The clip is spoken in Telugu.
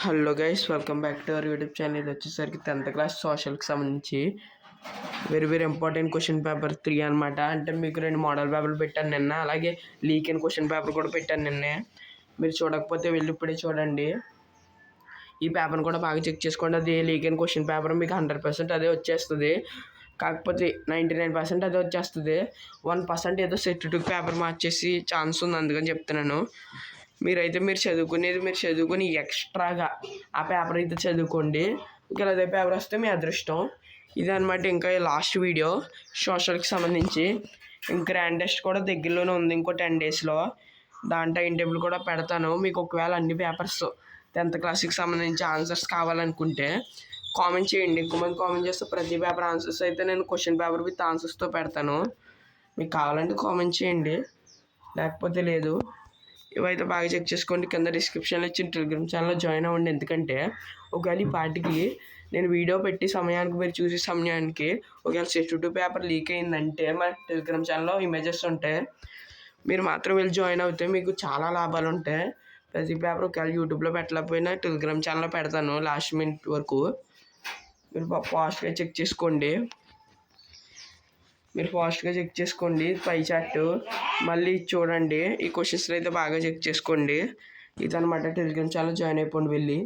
Hello guys, welcome back to our YouTube channel. ఇది వచ్చేసరికి 10th క్లాస్ సోషల్కి సంబంధించి వెరీ ఇంపార్టెంట్ క్వశ్చన్ పేపర్ 3 అనమాట. అంటే మీకు 2 మోడల్ పేపర్లు పెట్టాను నిన్న, అలాగే లీక్ అయిన క్వశ్చన్ పేపర్ కూడా పెట్టాను నిన్నే. మీరు చూడకపోతే వెళ్ళి ఇప్పుడే చూడండి. ఈ పేపర్ని కూడా బాగా చెక్ చేసుకోండి. అది లీక్ అయిన క్వశ్చన్ పేపర్ మీకు 100% అదే వచ్చేస్తుంది. కాకపోతే 99% అదే వచ్చేస్తుంది. 1% ఏదో సెట్ టు పేపర్ మార్చేసి ఛాన్స్ ఉంది, అందుకని చెప్తున్నాను. మీరు చదువుకుని ఎక్స్ట్రాగా ఆ పేపర్ అయితే చదువుకోండి. ఇంకా అదే పేపర్ వస్తే మీ అదృష్టం. ఇదనమాట ఇంకా లాస్ట్ వీడియో సోషల్కి సంబంధించి. ఇంకా గ్రాండ్ టెస్ట్ కూడా దగ్గరలోనే ఉంది, ఇంకో 10 daysలో. దాని టైం టేబుల్ కూడా పెడతాను. మీకు ఒకవేళ అన్ని పేపర్స్ 10th క్లాస్కి సంబంధించి ఆన్సర్స్ కావాలనుకుంటే కామెంట్ చేయండి. ఎక్కువ మంది కామెంట్ చేస్తే ప్రతి పేపర్ ఆన్సర్స్ అయితే నేను క్వశ్చన్ పేపర్ విత్ ఆన్సర్స్తో పెడతాను. మీకు కావాలంటే కామెంట్ చేయండి, లేకపోతే లేదు. ఇవైతే బాగా చెక్ చేసుకోండి. కింద డిస్క్రిప్షన్లో ఇచ్చిన టెలిగ్రామ్ ఛానల్లో జాయిన్ అవ్వండి. ఎందుకంటే ఒకవేళ ఈ పార్టీకి నేను వీడియో పెట్టి సమయానికి మీరు చూసే సమయానికి ఒకవేళ సెట్ టు పేపర్ లీక్ అయిందంటే మా టెలిగ్రామ్ ఛానల్లో ఇమేజెస్ ఉంటాయి. మీరు మాత్రం వెళ్ళి జాయిన్ అవుతే మీకు చాలా లాభాలు ఉంటాయి. ప్రతి పేపర్ ఒకవేళ యూట్యూబ్లో పెట్టలేకపోయినా టెలిగ్రామ్ ఛానల్లో పెడతాను లాస్ట్ మినిట్ వరకు. మీరు ఫాస్ట్గా చెక్ చేసుకోండి. పై చాట్ మళ్ళీ చూడండి. ఈ క్వశ్చన్స్ అయితే బాగా చెక్ చేసుకోండి. ఇదనమాట. టెలిగ్రామ్ ఛానల్ జాయిన్ అయిపోండి వెళ్ళి.